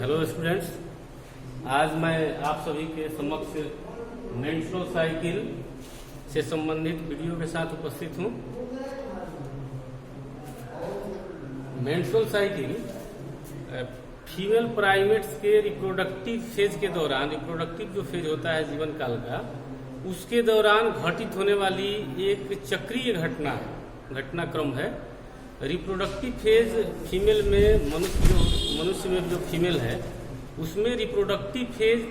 Hello students, आज मैं आप सभी के समक्ष मेंस्ट्रुअल साइकिल से संबंधित वीडियो के साथ उपस्थित हूँ। मेंस्ट्रुअल साइकिल फीमेल प्राइमेट्स के रिप्रोडक्टिव फेज के दौरान, रिप्रोडक्टिव जो फेज होता है जीवन काल का, उसके दौरान घटित होने वाली एक चक्रीय घटनाक्रम है। रिप्रोडक्टिव फेज फीमेल में मनुष्य में जो फीमेल है उसमें रिप्रोडक्टिव फेज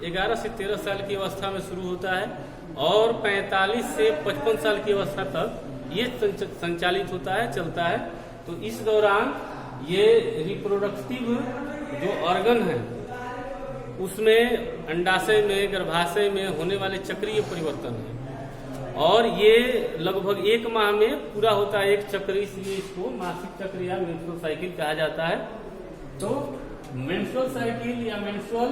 11 से 13 साल की अवस्था में शुरू होता है और 45 से 55 साल की अवस्था तक ये संचालित होता है, चलता है। तो इस दौरान ये रिप्रोडक्टिव जो ऑर्गन है उसमें अंडाशय में, गर्भाशय में होने वाले चक्रीय परिवर्तन है और ये लगभग 1 माह में पूरा होता है, एक चक्र, इसलिए इसको मासिक चक्र या मेंस्ट्रुअल साइकिल कहा जाता है। तो मेंस्ट्रुअल साइकिल या मेंस्ट्रुअल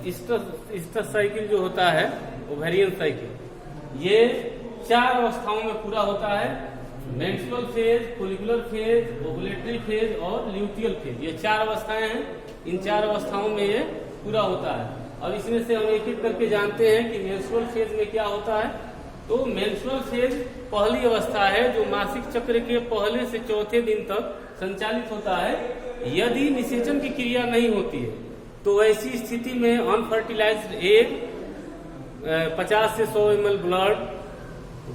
ईस्ट्रस साइकिल जो होता है, ओवेरियन साइकिल, ये 4 अवस्थाओं में पूरा होता है। Menstrual phase, follicular phase, ovulatory phase और ल्यूटियल फेज, ये 4 अवस्थाएं हैं। इन 4 अवस्थाओं में ये पूरा होता है। अब इसमें से हम एक एक करके जानते हैं कि मेंस्ट्रुअल फेज में क्या होता है। तो मेंस्ट्रुअल फेज पहली अवस्था है जो मासिक चक्र के पहले से चौथे दिन तक संचालित होता है। यदि निषेचन की क्रिया नहीं होती है तो ऐसी स्थिति में अनफर्टिलाइज्ड एग, 50 से 100 ml ब्लड,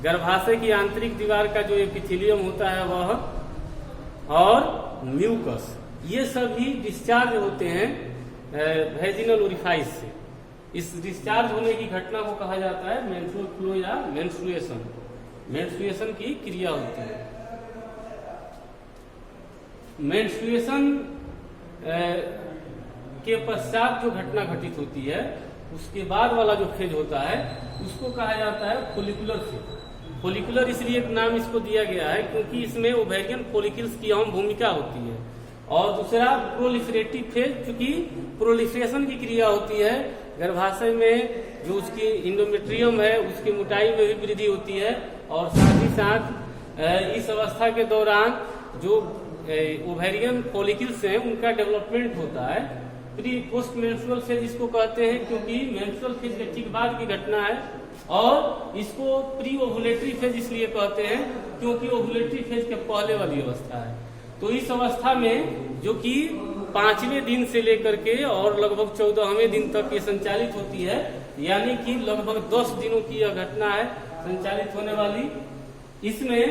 गर्भाशय की आंतरिक दीवार का जो एपिथेलियम होता है वह, और म्यूकस, ये सभी डिस्चार्ज होते हैं वेजिनल ओरिफाइस से। इस डिस्चार्ज होने की घटना को कहा जाता है मेंस्ट्रुअल फ्लो या मेंस्ट्रुएशन। मेंस्ट्रुएशन की क्रिया होती है। मेंस्ट्रुएशन के पश्चात जो घटना घटित होती है उसके बाद वाला जो फेज होता है उसको कहा जाता है फोलिकुलर फेज। फोलिकुलर इसलिए एक नाम इसको दिया गया है क्योंकि इसमें ओवेरियन फोलिकल्स की अहम भूमिका होती है। और दूसरा प्रोलिफरेटिव फेज, चूंकि प्रोलिफरेशन की क्रिया होती है, गर्भाशय में जो उसकी इंडोमेट्रियम है उसकी मोटाई में भी वृद्धि होती है और साथ ही साथ इस अवस्था के दौरान जो ओवेरियन फॉलिकल्स हैं उनका डेवलपमेंट होता है। प्री पोस्ट मेंस्ट्रुअल फेज इसको कहते हैं क्योंकि मेंस्ट्रुअल फेज के ठीक बाद की घटना है, और इसको प्री ओवुलेटरी फेज इसलिए कहते हैं क्योंकि ओवुलेटरी फेज के पहले वाली अवस्था है। तो इस अवस्था में जो कि 5वें दिन से लेकर के और लगभग 14वें दिन तक ये संचालित होती है, यानी कि लगभग 10 दिनों की यह घटना है संचालित होने वाली। इसमें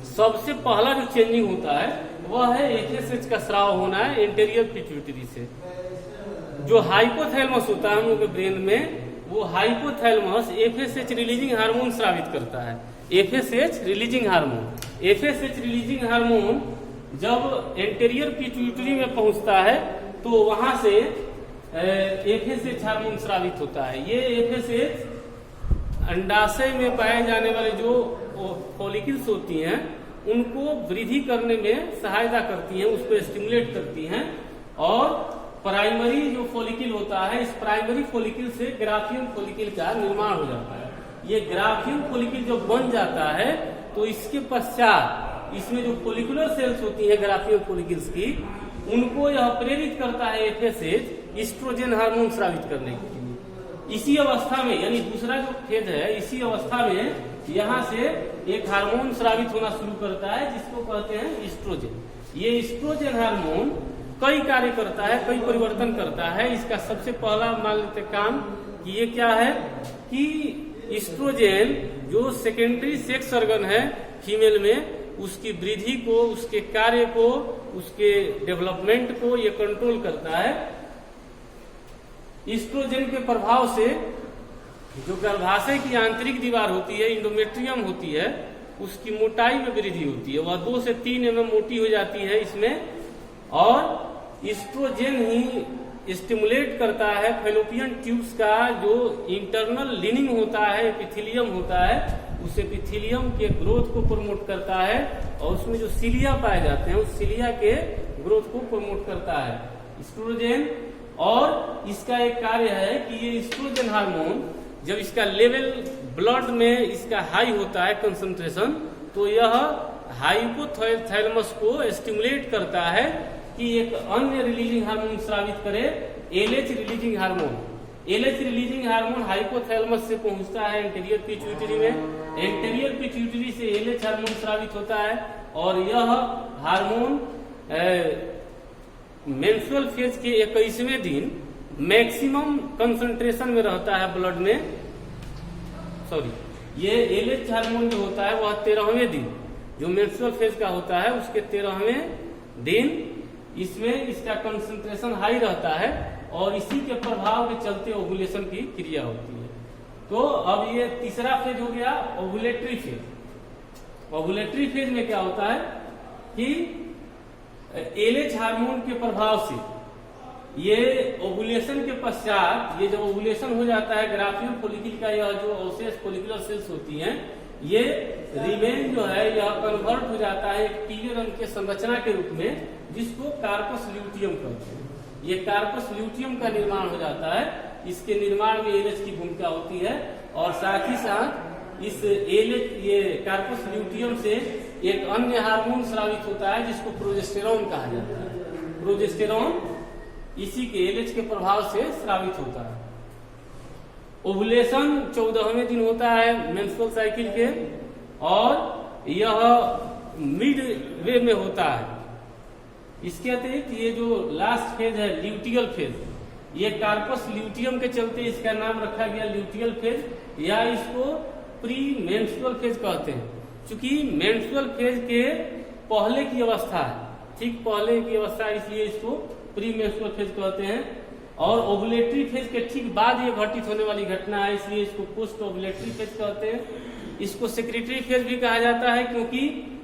सबसे पहला जो चेंजिंग होता है वह है एफएसएच का स्राव होना है एंटेरियर पिट्यूटरी से। जो हाइपोथैलेमस होता है हम लोग के ब्रेन में, वो हाइपोथैलेमस एफएसएच रिलीजिंग हार्मोन स्रावित करता है। एफएसएच रिलीजिंग हार्मोन जब एंटेरियर पिट्यूटरी में पहुंचता है तो वहां से एफएसएच हार्मोन स्रावित होता है। ये एफएसएच अंडाशय में पाए जाने वाले जो फॉलिकल्स होती हैं उनको वृद्धि करने में सहायता करती हैं, उसको स्टिमुलेट करती हैं। और प्राइमरी जो फॉलिकल होता है, इस प्राइमरी फॉलिकल से ग्राफियन फॉलिकल का निर्माण हो जाता है। ये ग्राफियन फॉलिकल जब बन जाता है तो इसके पश्चात इसमें जो फॉलिकुलर सेल्स होती है ग्राफियन फॉलिकल्स की, उनको यह प्रेरित करता है एफएसएच ईस्ट्रोजन हार्मोन स्रावित करने के लिए। इसी अवस्था में, यानी दूसरा जो फेज है, इसी अवस्था में यहाँ से एक हार्मोन स्रावित होना शुरू करता है जिसको कहते हैं ईस्ट्रोजन। ये ईस्ट्रोजन हार्मोन कई कार्य करता है, कई परिवर्तन करता है। इसका सबसे पहला मान लेते काम कि ये क्या है कि ईस्ट्रोजन जो सेकेंडरी सेक्स ऑर्गन है फीमेल में, उसकी वृद्धि को, उसके कार्य को, उसके डेवलपमेंट को ये कंट्रोल करता है। ईस्ट्रोजन के प्रभाव से जो गर्भाशय की आंतरिक दीवार होती है, इंडोमेट्रियम होती है, उसकी मोटाई में वृद्धि होती है। वह 2 से 3 mm मोटी हो जाती है इसमें। और ईस्ट्रोजन ही स्टिमुलेट करता है फैलोपियन ट्यूब्स का जो इंटरनल लिनिंग होता है, एपिथेलियम होता है, उस एपिथेलियम के ग्रोथ को प्रमोट करता है और उसमें जो सिलिया पाए जाते हैं उस सिलिया के ग्रोथ को प्रमोट करता है ईस्ट्रोजन। और इसका एक कार्य है कि ये ईस्ट्रोजन हार्मोन जब इसका लेवल ब्लड में इसका हाई होता है कंसंट्रेशन, तो यह हाइपोथैलेमस को स्टिमुलेट करता है कि एक अन्य रिलीजिंग हार्मोन स्रावित करे, LH releasing hormone. LH releasing hormone hypothalamus से पहुंचता है एंटीरियर पिट्यूटरी में, एंटीरियर पिट्यूटरी से एलएच हार्मोन स्रावित होता है और यह हार्मोन मेंस्ट्रुअल फेज के 21वें दिन मैक्सिमम कंसंट्रेशन में रहता है ब्लड में। ये एलएच हार्मोन जो होता है वह 13वें दिन, जो मेंस्ट्रुअल फेज का होता है उसके 13वें दिन इसमें इसका कंसंट्रेशन हाई रहता है और इसी के प्रभाव के चलते ओवुलेशन की क्रिया होती है। तो अब ये तीसरा फेज हो गया ओवुलेटरी फेज। ओवुलेटरी फेज में क्या होता है कि एलएच हार्मोन के प्रभाव से ये ओवुलेशन के पश्चात, ये जब ओवुलेशन हो जाता है ग्राफियल फॉलिकल का यह जो ओसेस फॉलिकुलर सेल्स होती हैं, ये रिमेन जो है यह कन्वर्ट हो जाता है एक पीले रंग के संरचना के रूप में, जिसको कार्पस ल्यूटियम कहते हैं। ये कार्पस ल्यूटियम का निर्माण हो जाता है। इसके निर्माण में एलएच की भूमिका होती है और साथ ही साथ इस एलएच, ये कार्पस ल्यूटियम से एक अन्य हार्मोन स्रावित होता है जिसको प्रोजेस्टेरॉन कहा जाता है। प्रोजेस्टेरॉन इसी के एलएच के प्रभाव से स्रावित होता है। ओवुलेशन 14वें दिन होता है मेंस्ट्रुअल साइकिल के और यह मिड वे में होता है। इसके अतिरिक्त ये जो लास्ट फेज है ल्यूटियल फेज, ये कार्पस ल्यूटियम के चलते इसका नाम रखा गया ल्यूटियल फेज, या इसको प्री मेंस्ट्रुअल फेज कहते हैं। चूंकि मेंस्ट्रुअल फेज के पहले की अवस्था है, ठीक पहले की अवस्था, इसलिए इसको प्री मेंस्ट्रुअल फेज कहते हैं। और ओवुलेटरी फेज के ठीक बाद ये घटित होने वाली घटना है, इसलिए इसको पोस्ट ओवुलेटरी फेज कहते हैं। इसको सेक्रेटरी फेज भी कहा जाता है क्योंकि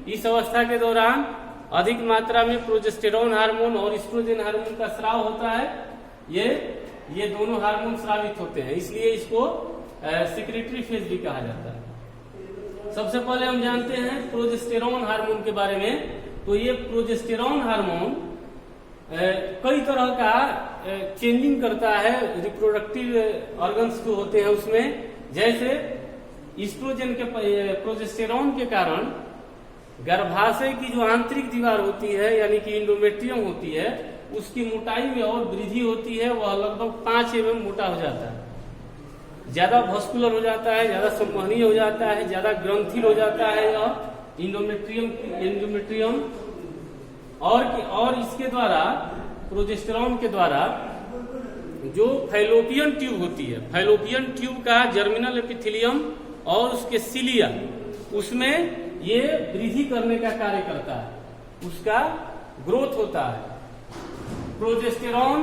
इस अवस्था के दौरान अधिक मात्रा में प्रोजेस्टेरॉन हार्मोन और एस्ट्रोजन हार्मोन का स्राव होता है। ये दोनों हार्मोन स्रावित होते हैं, इसलिए इसको सेक्रेटरी फेज भी कहा जाता है। सबसे पहले हम जानते हैं प्रोजेस्टेरॉन हार्मोन के बारे में। तो ये प्रोजेस्टेरॉन हार्मोन कई तरह का चेंजिंग करता है रिप्रोडक्टिव ऑर्गन्स जो होते हैं उसमें। जैसे एस्ट्रोजन के प्रोजेस्टेरॉन के कारण गर्भाशय की जो आंतरिक दीवार होती है यानी कि इंडोमेट्रियम होती है, उसकी मोटाई में और वृद्धि होती है। वह लगभग 5 mm मोटा हो जाता है, ज्यादा भस्कुलर हो जाता है, ज्यादा संवहनीय हो जाता है, ज्यादा ग्रंथिल हो जाता है यह इंडोमेट्रियम। और इसके द्वारा प्रोजेस्टेरॉन के द्वारा जो फैलोपियन ट्यूब होती है, फैलोपियन ट्यूब का जर्मिनल एपिथेलियम और उसके सिलिया, उसमें ये वृद्धि करने का कार्य करता है, उसका ग्रोथ होता है। प्रोजेस्टेरॉन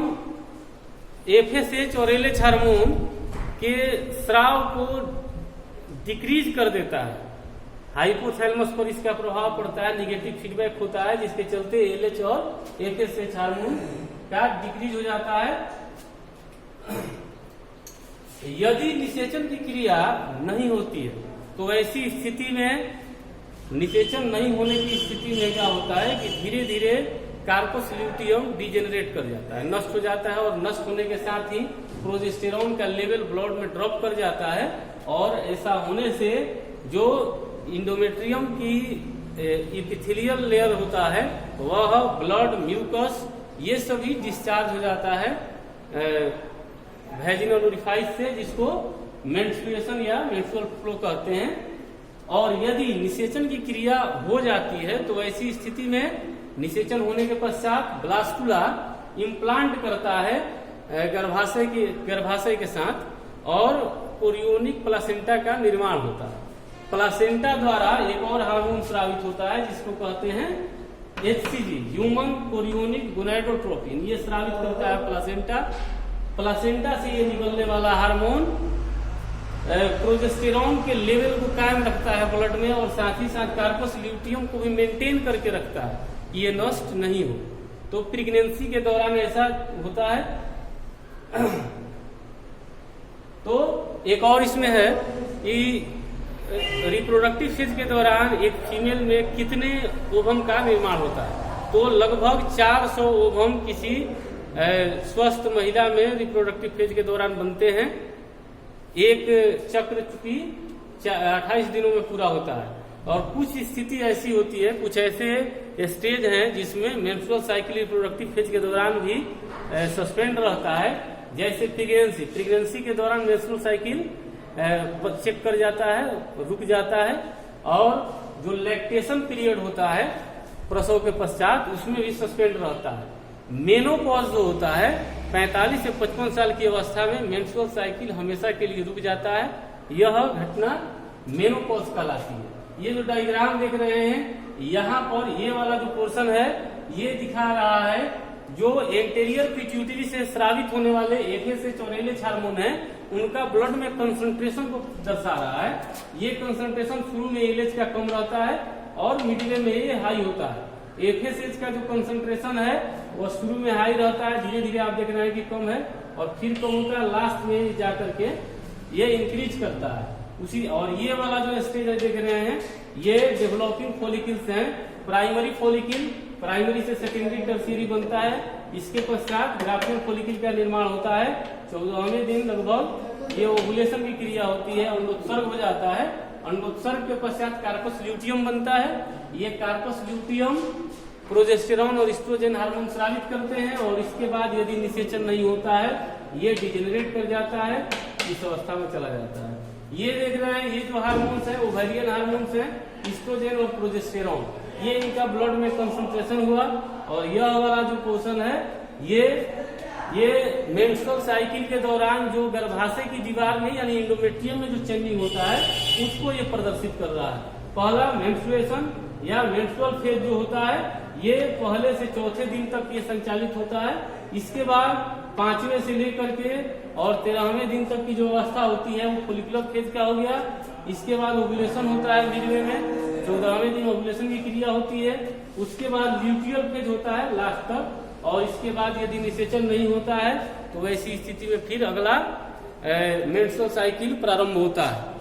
एफएसएच और एलएच हार्मोन के स्राव को डिक्रीज कर देता है। हाइपोथैलेमस पर इसका प्रभाव पड़ता है, निगेटिव फीडबैक होता है, जिसके चलते एलएच और एफएसएच हार्मोन का डिक्रीज हो जाता है। यदि निषेचन की क्रिया नहीं होती है तो ऐसी स्थिति में, निषेचन नहीं होने की स्थिति में क्या होता है कि धीरे धीरे कार्पस ल्यूटियम डिजेनरेट कर जाता है, नष्ट हो जाता है। और नष्ट होने के साथ ही प्रोजेस्टेरॉन का लेवल ब्लड में ड्रॉप कर जाता है और ऐसा होने से जो इंडोमेट्रियम की एपिथेलियल लेयर होता है वह ब्लड, म्यूकस, ये सभी डिस्चार्ज हो जाता है वैजिनल ओरिफाइस से, जिसको मेंस्ट्रुएशन या मेंस्ट्रुअल फ्लो कहते हैं। और यदि निषेचन की क्रिया हो जाती है तो ऐसी स्थिति में निषेचन होने के पश्चात ब्लास्टुला इम्प्लांट करता है गर्भाशय के साथ और कोरियोनिक प्लासेंटा का निर्माण होता है। प्लासेंटा द्वारा एक और हार्मोन स्रावित होता है जिसको कहते हैं HCG, ह्यूमन कोरियोनिक गोनाडोट्रोपिन। ये स्रावित करता है प्लासेंटा। प्लासेंटा से ये निकलने वाला हार्मोन प्रोजेस्टेरॉन के लेवल को कायम रखता है ब्लड में और साथ ही साथ कार्पस ल्यूटियम को भी मेंटेन करके रखता है कि ये नष्ट नहीं हो। तो प्रेगनेंसी के दौरान ऐसा होता है। तो एक और इसमें है कि रिप्रोडक्टिव फेज के दौरान एक फीमेल में कितने ओवम का निर्माण होता है। तो लगभग 400 ओवम किसी स्वस्थ महिला में रिप्रोडक्टिव फेज के दौरान बनते हैं। एक चक्र चूंकि 28 दिनों में पूरा होता है और कुछ स्थिति ऐसी होती है, कुछ ऐसे स्टेज हैं जिसमें मेंस्ट्रुअल साइकिल रिप्रोडक्टिव फेज के दौरान भी सस्पेंड रहता है, जैसे प्रेगनेंसी के दौरान मेंस्ट्रुअल साइकिल चेक कर जाता है, रुक जाता है, और जो लैक्टेशन पीरियड होता है प्रसव के पश्चात उसमें भी सस्पेंड रहता है। मेनोपॉज जो होता है 45 से 55 साल की अवस्था में मेंस्ट्रुअल साइकिल हमेशा के लिए रुक जाता है, यह घटना मेनोपॉज कहलाती है। ये जो डायग्राम देख रहे हैं यहाँ पर, ये वाला जो पोर्शन है ये दिखा रहा है जो एंटेरियर पिट्यूटरी से स्रावित होने वाले एफएसएच और एलएच हार्मोन है, उनका ब्लड में कंसंट्रेशन को दर्शा रहा है। ये कंसंट्रेशन शुरू में एलएच का कम रहता है और मिडिले में ये हाई होता है। एफएसएच का जो कंसंट्रेशन है वो शुरू में हाई रहता है, धीरे धीरे आप देख रहे हैं कि कम है और फिर कम होता है, लास्ट में जाकर के ये इंक्रीज करता है उसी। और ये वाला जो स्टेज देख रहे हैं ये डेवलपिंग फॉलिकल्स हैं। प्राइमरी फॉलिकल, प्राइमरी से सेकेंडरी टर्शियरी बनता है, इसके पश्चात ग्राफियल फॉलिकल का निर्माण होता है। 14वें दिन लगभग ये ओवुलेशन की क्रिया होती है, अंडोत्सर्ग हो जाता है। अंडोत्सर्ग के पश्चात कार्पस ल्यूटियम बनता है। ये कार्पस ल्यूटियम प्रोजेस्टेरॉन और एस्ट्रोजन हार्मोन स्रावित करते हैं और इसके बाद यदि निषेचन नहीं होता है ये डिजेनरेट कर जाता है, इस अवस्था में चला जाता है। ये देख रहे हैं ये जो हार्मोन्स है ओवेरियन हार्मोन्स है, एस्ट्रोजन और प्रोजेस्टेरॉन, ये इनका ब्लड में कंसंट्रेशन हुआ। और यह वाला जो पोर्शन है ये मेंस्ट्रुअल साइकिल के दौरान जो गर्भाशय की दीवार में यानी एंडोमेट्रियम में जो चेंजिंग होता है उसको ये प्रदर्शित कर रहा है। पहला मेंस्ट्रुएशन या मेंस्ट्रुअल फेज जो होता है ये पहले से चौथे दिन तक ये संचालित होता है। इसके बाद 5वें से लेकर के और 13वें दिन तक की जो अवस्था होती है वो फोलिकुलर फेज का हो गया। इसके बाद ओव्यूलेशन होता है मिडवे में, 14वें दिन ओव्यूलेशन की क्रिया होती है। उसके बाद ल्यूटियल फेज होता है लास्ट तक, और इसके बाद यदि निषेचन नहीं होता है तो वैसी स्थिति में फिर अगला मेंस्ट्रुअल साइकिल प्रारंभ होता है।